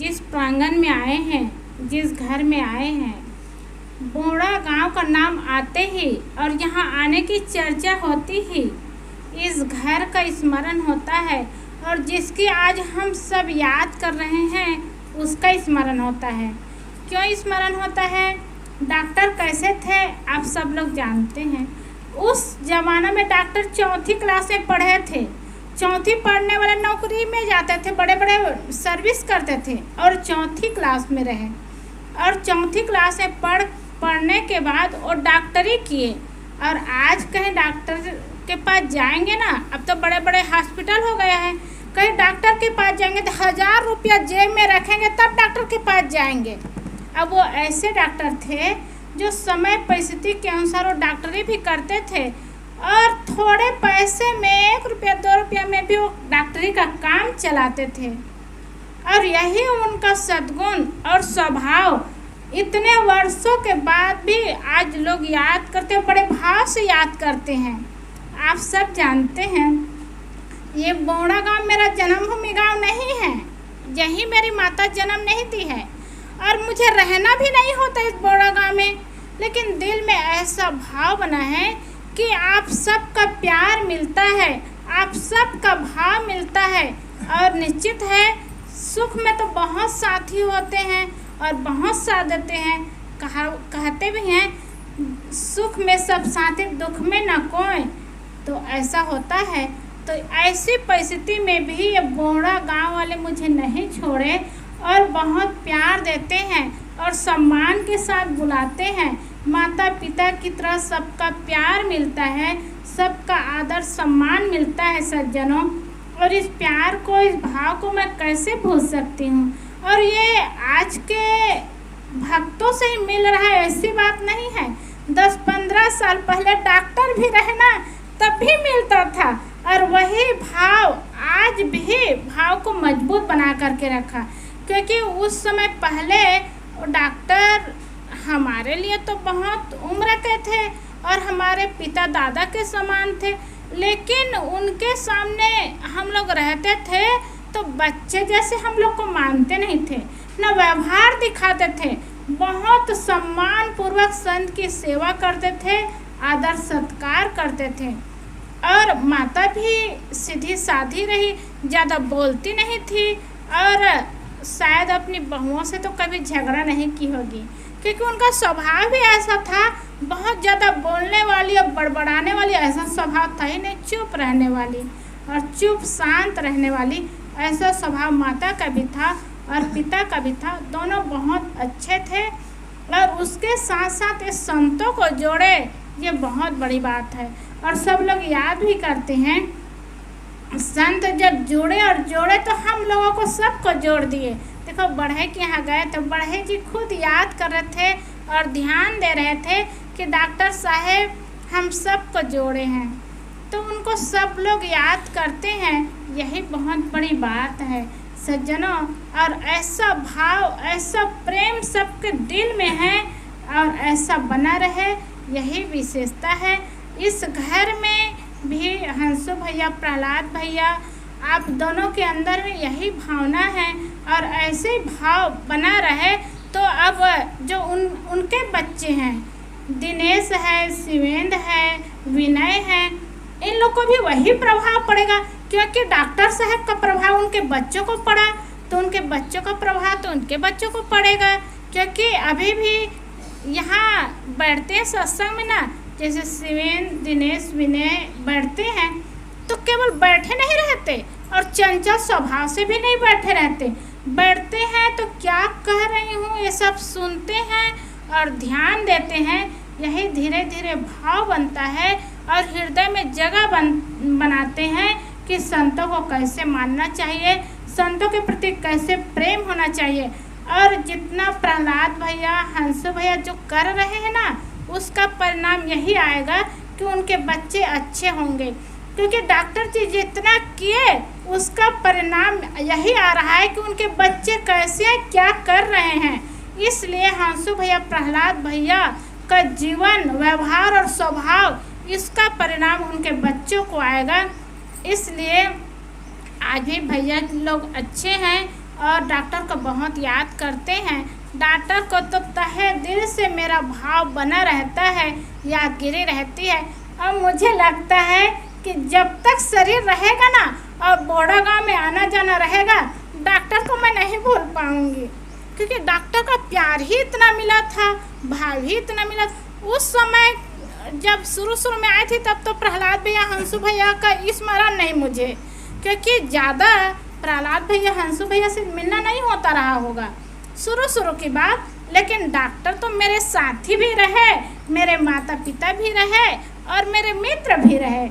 जिस प्रांगण में आए हैं, जिस घर में आए हैं, बोड़ा गांव का नाम आते ही और यहाँ आने की चर्चा होती ही इस घर का स्मरण होता है और जिसकी आज हम सब याद कर रहे हैं उसका स्मरण होता है। क्यों स्मरण होता है? डॉक्टर कैसे थे आप सब लोग जानते हैं। उस ज़माना में डॉक्टर चौथी क्लास में पढ़े थे। चौथी पढ़ने वाले नौकरी में जाते थे, बड़े बड़े सर्विस करते थे और चौथी क्लास में रहे और चौथी क्लास में पढ़ने के बाद वो डॉक्टरी किए। और आज कहीं डॉक्टर के पास जाएंगे ना, अब तो बड़े बड़े हॉस्पिटल हो गया है, कहीं डॉक्टर के पास जाएंगे तो 1000 रुपया जेब में रखेंगे तब डॉक्टर के पास जाएंगे। अब वो ऐसे डॉक्टर थे जो समय परिस्थिति के अनुसार वो डॉक्टरी भी करते थे और थोड़े पैसे में 1 रुपया 2 रुपया में भी वो डॉक्टरी का काम चलाते थे। और यही उनका सद्गुण और स्वभाव इतने वर्षों के बाद भी आज लोग याद करते हैं, बड़े भाव से याद करते हैं। आप सब जानते हैं ये बोड़ा गांव मेरा जन्मभूमि गांव नहीं है, यही मेरी माता जन्म नहीं दी है और मुझे रहना भी नहीं होता इस बोड़ा गांव में, लेकिन दिल में ऐसा भाव बना है कि आप सबका प्यार मिलता है, आप सबका भाव मिलता है। और निश्चित है सुख में तो बहुत साथी होते हैं और बहुत साथ देते हैं। कहते भी हैं सुख में सब साथी दुख में न कोई, तो ऐसा होता है। तो ऐसी परिस्थिति में भी ये बोड़ा गांव वाले मुझे नहीं छोड़े और बहुत प्यार देते हैं और सम्मान के साथ बुलाते हैं। माता पिता की तरह सबका प्यार मिलता है, सबका आदर सम्मान मिलता है सज्जनों। और इस प्यार को, इस भाव को मैं कैसे भूल सकती हूँ। और ये आज के भक्तों से ही मिल रहा है ऐसी बात नहीं है। 10-15 साल पहले डॉक्टर भी रहना तब भी मिलता था और वही भाव आज भी भाव को मजबूत बना करके रखा, क्योंकि उस समय पहले डॉक्टर हमारे लिए तो बहुत उम्र के थे और हमारे पिता दादा के समान थे, लेकिन उनके सामने हम लोग रहते थे तो बच्चे जैसे हम लोग को मानते नहीं थे, न व्यवहार दिखाते थे, बहुत सम्मान पूर्वक संत की सेवा करते थे, आदर सत्कार करते थे। और माता भी सीधी साधी रही, ज़्यादा बोलती नहीं थी और शायद अपनी बहुओं से तो कभी झगड़ा नहीं की होगी, क्योंकि उनका स्वभाव भी ऐसा था, बहुत ज़्यादा बोलने वाली और बड़बड़ाने वाली ऐसा स्वभाव था ही नहीं, चुप रहने वाली और चुप शांत रहने वाली ऐसा स्वभाव माता का भी था और पिता का भी था। दोनों बहुत अच्छे थे और उसके साथ साथ इस संतों को जोड़े, ये बहुत बड़ी बात है। और सब लोग याद भी करते हैं संत जब जुड़े और जोड़े तो हम लोगों को सबको जोड़ दिए। देखो बढ़े के यहाँ गए तो बढ़े जी खुद याद कर रहे थे और ध्यान दे रहे थे कि डॉक्टर साहेब हम सबको जोड़े हैं, तो उनको सब लोग याद करते हैं। यही बहुत बड़ी बात है सज्जनों। और ऐसा भाव, ऐसा प्रेम सबके दिल में है और ऐसा बना रहे, यही विशेषता है। इस घर में भी हंसू भैया, प्रहलाद भैया, आप दोनों के अंदर में यही भावना है और ऐसे भाव बना रहे तो अब जो उनके बच्चे हैं, दिनेश है, शिवेंद्र है, विनय है, इन लोग को भी वही प्रभाव पड़ेगा, क्योंकि डॉक्टर साहब का प्रभाव उनके बच्चों को पड़ा तो उनके बच्चों का प्रभाव तो उनके बच्चों को पड़ेगा। क्योंकि अभी भी यहाँ बैठते हैं सत्संग में ना, जैसे शिवेंद्र, दिनेश, विनय बैठते हैं तो केवल बैठे नहीं रहते और चंचल स्वभाव से भी नहीं बैठे रहते, बैठते हैं तो क्या कह रही हूँ ये सब सुनते हैं और ध्यान देते हैं। यही धीरे धीरे भाव बनता है और हृदय में जगह बनाते हैं कि संतों को कैसे मानना चाहिए, संतों के प्रति कैसे प्रेम होना चाहिए। और जितना प्रहलाद भैया, हंसू भैया जो कर रहे हैं ना, उसका परिणाम यही आएगा कि उनके बच्चे अच्छे होंगे, क्योंकि डॉक्टर जी जितना किए उसका परिणाम यही आ रहा है कि उनके बच्चे कैसे क्या कर रहे हैं। इसलिए हंसू भैया, प्रहलाद भैया का जीवन, व्यवहार और स्वभाव, इसका परिणाम उनके बच्चों को आएगा। इसलिए आज भी भैया लोग अच्छे हैं और डॉक्टर को बहुत याद करते हैं। डॉक्टर को तो तहे दिल से मेरा भाव बना रहता है, यादगिरी रहती है। और मुझे लगता है कि जब तक शरीर रहेगा ना और बोड़ा गाँव में आना जाना रहेगा, डॉक्टर को मैं नहीं भूल पाऊँगी, क्योंकि डॉक्टर का प्यार ही इतना मिला था, भाव ही इतना मिला। उस समय जब शुरू में आई थी तब तो प्रहलाद भैया, हंसू भैया का स्मरण नहीं मुझे, क्योंकि ज़्यादा प्रहलाद भैया, हंसू भैया से मिलना नहीं होता रहा होगा शुरू की बात। लेकिन डॉक्टर तो मेरे साथी भी रहे, मेरे माता पिता भी रहे और मेरे मित्र भी रहे।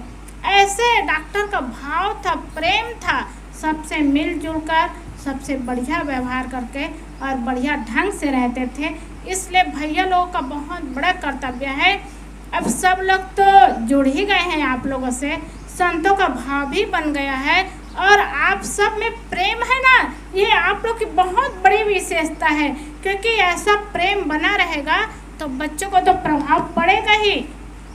ऐसे डॉक्टर का भाव था, प्रेम था, सबसे मिलजुल कर, सबसे बढ़िया व्यवहार करके और बढ़िया ढंग से रहते थे। इसलिए भैया लोगों का बहुत बड़ा कर्तव्य है। अब सब लोग तो जुड़ ही गए हैं आप लोगों से, संतों का भाव भी बन गया है और आप सब में प्रेम है ना, ये आप लोग की बहुत बड़ी विशेषता है, क्योंकि ऐसा प्रेम बना रहेगा तो बच्चों को तो प्रभाव पड़ेगा ही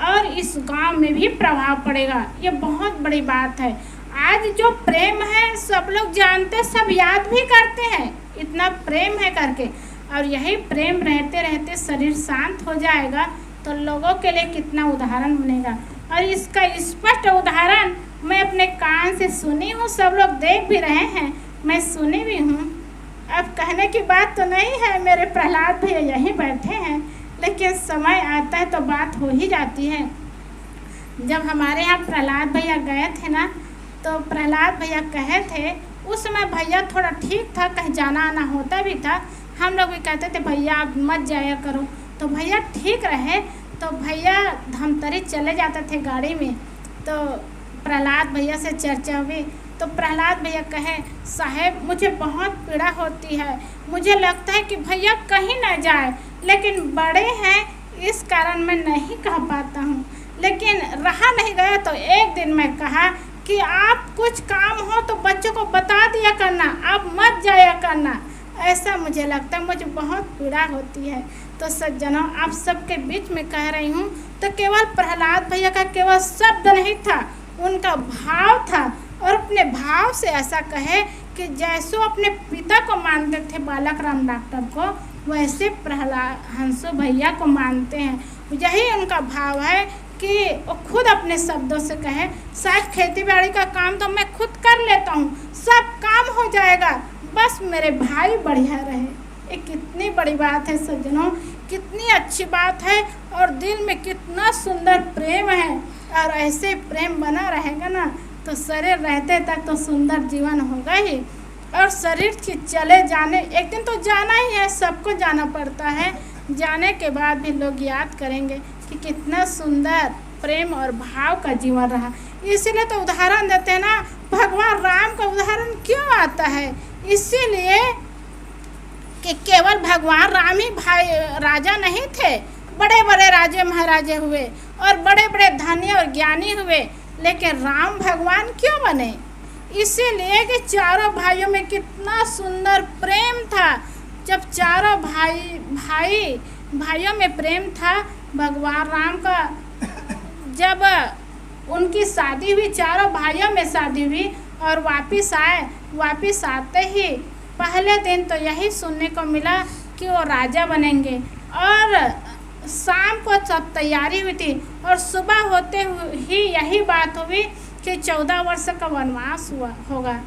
और इस गांव में भी प्रभाव पड़ेगा। ये बहुत बड़ी बात है। आज जो प्रेम है सब लोग जानते, सब याद भी करते हैं, इतना प्रेम है करके। और यही प्रेम रहते रहते शरीर शांत हो जाएगा तो लोगों के लिए कितना उदाहरण बनेगा। और इसका स्पष्ट उदाहरण मैं अपने कान से सुनी हूँ, सब लोग देख भी रहे हैं, मैं सुनी भी हूँ। अब कहने की बात तो नहीं है, मेरे प्रहलाद भैया यहीं बैठे हैं, लेकिन समय आता है तो बात हो ही जाती है। जब हमारे यहाँ प्रहलाद भैया गए थे ना, तो प्रहलाद भैया कहे थे, उस समय भैया थोड़ा ठीक था, कहीं जाना आना होता भी था, हम लोग भी कहते थे भैया आप मत जाया करो, तो भैया ठीक रहे। तो भैया धमतरी चले जाते थे गाड़ी में, तो प्रहलाद भैया से चर्चा हुई, तो प्रहलाद भैया कहे, साहेब मुझे बहुत पीड़ा होती है, मुझे लगता है कि भैया कहीं ना जाए, लेकिन बड़े हैं इस कारण मैं नहीं कह पाता हूँ। लेकिन रहा नहीं गया तो एक दिन मैं कहा कि आप कुछ काम हो तो बच्चों को बता दिया करना, आप मत जाया करना। ऐसा मुझे लगता है, मुझे बहुत पीड़ा होती है। तो सज्जनों, आप सबके बीच में कह रही हूँ, तो केवल प्रहलाद भैया का केवल शब्द नहीं था, उनका भाव था। और अपने भाव से ऐसा कहे कि जैसे अपने पिता को मानते थे बालक राम डॉक्टर को, वैसे प्रहलाद हंसू भैया को मानते हैं। यही उनका भाव है कि वो खुद अपने शब्दों से कहे, शायद खेती बाड़ी का काम तो मैं खुद कर लेता हूँ, सब काम हो जाएगा, बस मेरे भाई बढ़िया रहे। ये कितनी बड़ी बात है सज्जनों, कितनी अच्छी बात है और दिल में कितना सुंदर प्रेम है। और ऐसे प्रेम बना रहेगा ना तो शरीर रहते तक तो सुंदर जीवन होगा ही। और शरीर के चले जाने, एक दिन तो जाना ही है, सबको जाना पड़ता है, जाने के बाद भी लोग याद करेंगे कि कितना सुंदर प्रेम और भाव का जीवन रहा। इसीलिए तो उदाहरण देते हैं ना, भगवान राम का उदाहरण क्यों आता है, इसीलिए कि केवल भगवान राम ही भाई राजा नहीं थे, बड़े बड़े राजे महाराजे हुए और बड़े बड़े धनी और ज्ञानी हुए, लेकिन राम भगवान क्यों बने, इसीलिए कि चारों भाइयों में कितना सुंदर प्रेम था। जब चारों भाइयों में प्रेम था, भगवान राम का जब उनकी शादी हुई, चारों भाइयों में शादी हुई और वापिस आते ही पहले दिन तो यही सुनने को मिला कि वो राजा बनेंगे। और शाम को सब तैयारी हुई थी और सुबह होते ही यही बात हुई कि 14 वर्ष का वनवास होगा।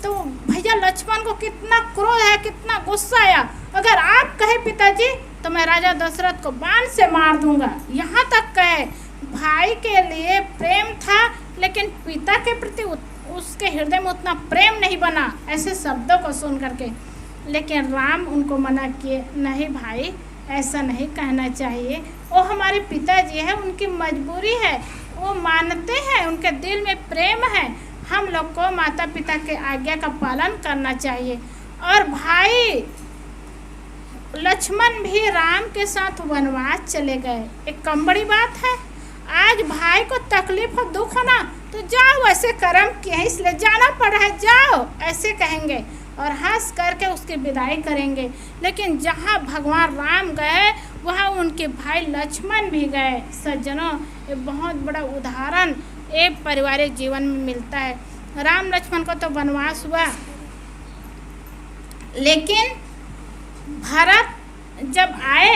तो भैया लक्ष्मण को कितना क्रोध है, कितना गुस्सा आया, अगर आप कहे पिताजी तो मैं राजा दशरथ को बाण से मार दूंगा। यहाँ तक कहे, भाई के लिए प्रेम था, लेकिन पिता के प्रति उसके हृदय में उतना प्रेम नहीं बना ऐसे शब्दों को सुन करके। लेकिन राम उनको मना किए, नहीं भाई ऐसा नहीं कहना चाहिए, वो हमारे पिताजी है, उनकी मजबूरी है, वो मानते हैं, उनके दिल में प्रेम है, हम लोग को माता पिता के आज्ञा का पालन करना चाहिए। और भाई लक्ष्मण भी राम के साथ वनवास चले गए, एक कम बड़ी बात है। आज भाई को तकलीफ और दुख हो ना तो जाओ, ऐसे कर्म किए हैं इसलिए जाना पड़ा है, जाओ ऐसे कहेंगे और हंस करके उसकी विदाई करेंगे। लेकिन जहाँ भगवान राम गए वहाँ उनके भाई लक्ष्मण भी गए। सज्जनों, ये बहुत बड़ा उदाहरण एक पारिवारिक जीवन में मिलता है। राम लक्ष्मण को तो वनवास हुआ लेकिन भरत जब आए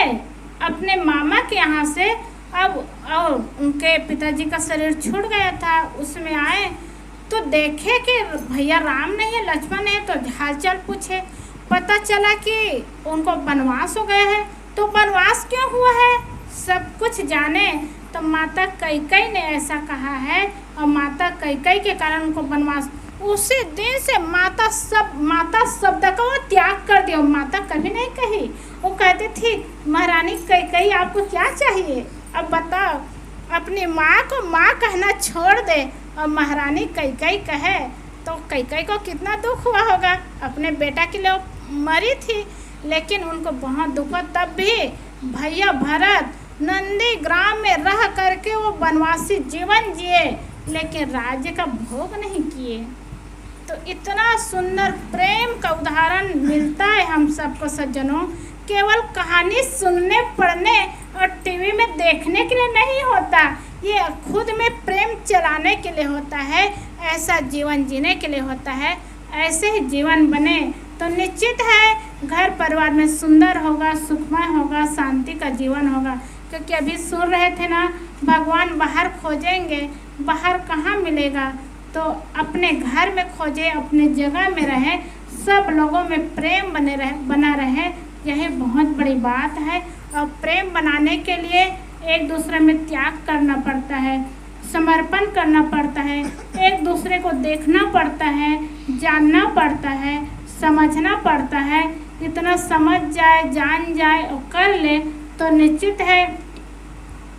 अपने मामा के यहाँ से, अब और उनके पिताजी का शरीर छूट गया था, उसमें आए तो देखे कि भैया राम नहीं है, लक्ष्मण है, तो हालचाल पूछे। पता चला कि उनको वनवास हो गया है। तो वनवास क्यों हुआ है सब कुछ जाने तो माता कैकेयी ने ऐसा कहा है, और माता कैकेयी के कारण उनको वनवास, उसी दिन से माता शब्द का वो त्याग कर दिया। माता कभी नहीं कही, वो कहती थी महारानी कैकेयी आपको क्या चाहिए, अब बताओ। अपनी माँ को माँ कहना छोड़ दे और महारानी कैकेयी कहे तो कैकेयी को कितना दुख हुआ होगा। अपने बेटा के लिए मरी थी, लेकिन उनको बहुत दुख हुआ। तब भी भैया भरत नंदी ग्राम में रह करके वो वनवासी जीवन जिए, लेकिन राज्य का भोग नहीं किए। तो इतना सुंदर प्रेम का उदाहरण मिलता है हम सबको सज्जनों, केवल कहानी सुनने पढ़ने और टीवी में देखने के लिए नहीं होता, ये खुद में प्रेम चलाने के लिए होता है, ऐसा जीवन जीने के लिए होता है। ऐसे ही जीवन बने तो निश्चित है घर परिवार में सुंदर होगा, सुखमय होगा, शांति का जीवन होगा। क्योंकि अभी सुन रहे थे ना, भगवान बाहर खोजेंगे, बाहर कहाँ मिलेगा, तो अपने घर में खोजे, अपने जगह में रहे, सब लोगों में प्रेम बना रहे, यही बहुत बड़ी बात है। और प्रेम बनाने के लिए एक दूसरे में त्याग करना पड़ता है, समर्पण करना पड़ता है, एक दूसरे को देखना पड़ता है, जानना पड़ता है, समझना पड़ता है। इतना समझ जाए, जान जाए और कर ले तो निश्चित है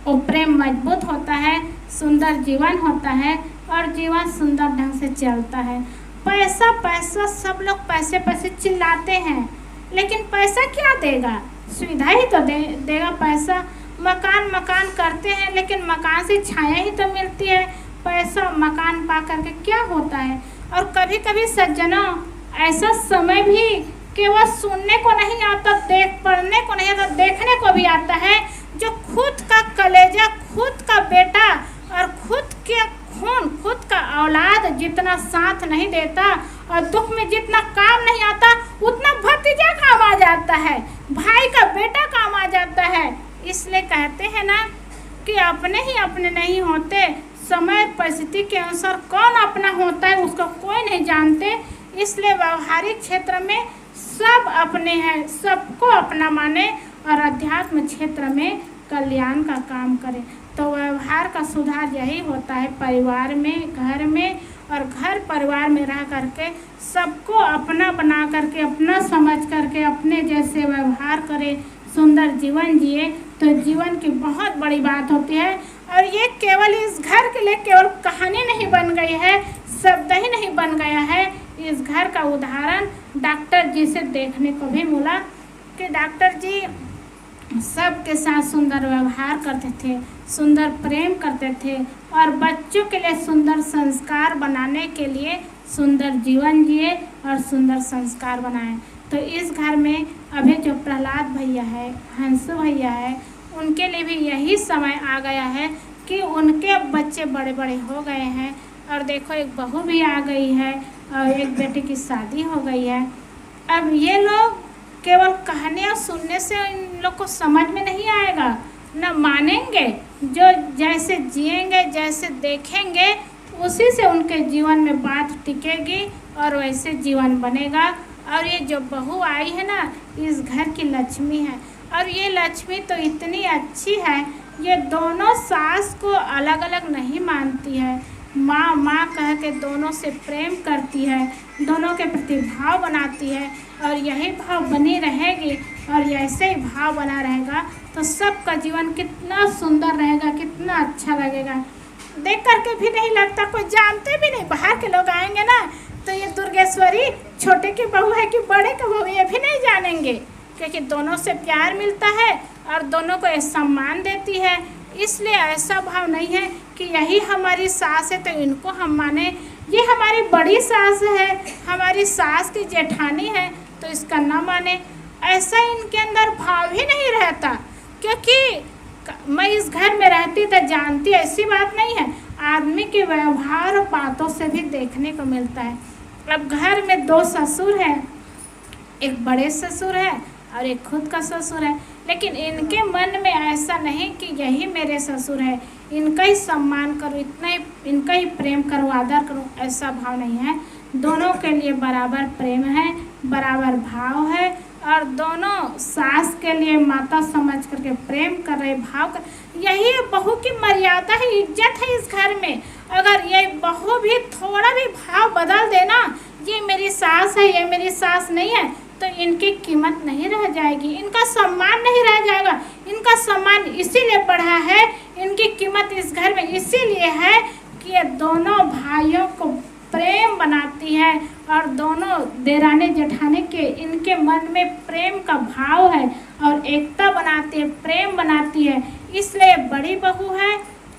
वो प्रेम मजबूत होता है, सुंदर जीवन होता है और जीवन सुंदर ढंग से चलता है। पैसा पैसा, सब लोग पैसे पैसे चिल्लाते हैं, लेकिन पैसा क्या देगा, सुविधा ही तो देगा पैसा। मकान मकान करते हैं, लेकिन मकान से छाया ही तो मिलती है, पैसा मकान पा करके क्या होता है। और कभी कभी सज्जनों ऐसा समय भी केवल सुनने को नहीं आता, पढ़ने को नहीं आता, देखने को भी आता है, जो खुद का कलेजा, खुद का बेटा और खुद के खून, खुद का औलाद जितना साथ नहीं देता और दुख में जितना काम नहीं आता, उतना भतीजा काम आ जाता है, भाई का बेटा काम आ जाता है। इसलिए कहते हैं ना कि अपने ही अपने नहीं होते, समय परिस्थिति के अनुसार कौन अपना होता है उसको कोई नहीं जानते। इसलिए व्यवहारिक क्षेत्र में सब अपने हैं, सबको अपना माने और अध्यात्म क्षेत्र में कल्याण का काम करें। तो व्यवहार का सुधार यही होता है, परिवार में, घर में और घर परिवार में रह करके सबको अपना बना करके, अपना समझ करके अपने जैसे व्यवहार करें, सुंदर जीवन जिए तो जीवन की बहुत बड़ी बात होती है। और ये केवल इस घर के लिए केवल कहानी नहीं बन गई है, शब्द ही नहीं बन गया है, इस घर का उदाहरण डॉक्टर जी से देखने को भी मिला कि डॉक्टर जी सबके साथ सुंदर व्यवहार करते थे, सुंदर प्रेम करते थे और बच्चों के लिए सुंदर संस्कार बनाने के लिए सुंदर जीवन जिए और सुंदर संस्कार बनाए। तो इस घर में अभी जो प्रहलाद भैया है, हंसू भैया है, उनके लिए भी यही समय आ गया है कि उनके बच्चे बड़े बड़े हो गए हैं और देखो एक बहू भी आ गई है और एक बेटे की शादी हो गई है। अब ये लोग केवल कहानियाँ सुनने से इन लोग को समझ में नहीं आएगा, न मानेंगे, जो जैसे जिएंगे, जैसे देखेंगे उसी से उनके जीवन में बात टिकेगी और वैसे जीवन बनेगा। और ये जो बहू आई है ना, इस घर की लक्ष्मी है और ये लक्ष्मी तो इतनी अच्छी है, ये दोनों सास को अलग अलग नहीं मानती है, माँ माँ कह के दोनों से प्रेम करती है, दोनों के प्रति भाव बनाती है और यही भाव बनी रहेगी और ऐसे ही भाव बना रहेगा तो सबका जीवन कितना सुंदर रहेगा, कितना अच्छा लगेगा। देख करके भी नहीं लगता, कोई जानते भी नहीं, बाहर के लोग आएंगे ना तो ये दुर्गेश्वरी छोटे की बहू है कि बड़े की बहू, ये भी नहीं जानेंगे, क्योंकि दोनों से प्यार मिलता है और दोनों को सम्मान देती है। इसलिए ऐसा भाव नहीं है कि यही हमारी सास है तो इनको हम माने, ये हमारी बड़ी सास है, हमारी सास की जेठानी है तो इसका ना माने, ऐसा इनके अंदर भाव ही नहीं रहता। क्योंकि मैं इस घर में रहती तो जानती, ऐसी बात नहीं है, आदमी के व्यवहार और बातों से भी देखने को मिलता है। अब घर में दो ससुर हैं एक बड़े ससुर है और एक खुद का ससुर है, लेकिन इनके मन में ऐसा नहीं कि यही मेरे ससुर है, इनका ही सम्मान करूँ, इतना ही इनका ही प्रेम करूँ, आदर करूँ, ऐसा भाव नहीं है। दोनों के लिए बराबर प्रेम है, बराबर भाव है, और दोनों सास के लिए माता समझ करके प्रेम कर रहे, भाव कर, यही बहू की मर्यादा है, इज्जत है इस घर में। अगर ये बहू भी थोड़ा भी भाव बदल देना, ये मेरी सास है, ये मेरी सास नहीं है, तो इनकी कीमत नहीं रह जाएगी, इनका सम्मान नहीं रह जाएगा। इनका सम्मान इसीलिए बढ़ा है, इनकी कीमत इस घर में इसीलिए है कि ये दोनों भाइयों को प्रेम बनाती है, और दोनों देरानी जेठानी के इनके मन में प्रेम का भाव है, और एकता बनाती है, प्रेम बनाती है, इसलिए बड़ी बहू है।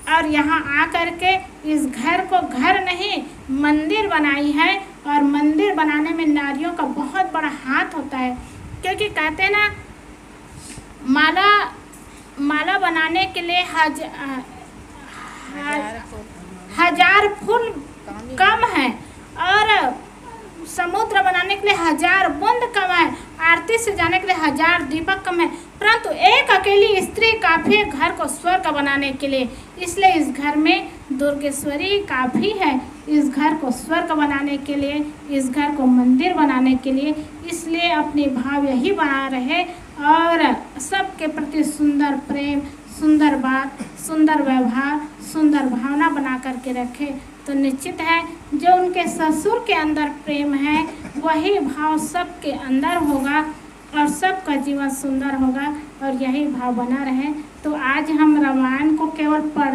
और यहाँ आ करके इस घर को घर नहीं मंदिर बनाई है, और मंदिर बनाने में नारियों का बहुत बड़ा हाथ होता है, क्योंकि कहते हैं ना, माला बनाने के लिए हजार फूल कम है, और समुद्र बनाने के लिए 1000 बूंद कम है, आरती से जाने के लिए 1000 दीपक कम है, परंतु एक अकेली स्त्री काफ़ी है घर को स्वर्ग बनाने के लिए। इसलिए इस घर में दुर्गेश्वरी काफ़ी है इस घर को स्वर्ग बनाने के लिए, इस घर को मंदिर बनाने के लिए। इसलिए अपने भाव यही बना रहे, और सबके प्रति सुंदर प्रेम, सुंदर बात, सुंदर व्यवहार, सुंदर भावना बना करके रखे, तो निश्चित है जो उनके ससुर के अंदर प्रेम है वही भाव सबके अंदर होगा, और सबका जीवन सुंदर होगा, और यही भाव बना रहे। तो आज हम रामायण को केवल पढ़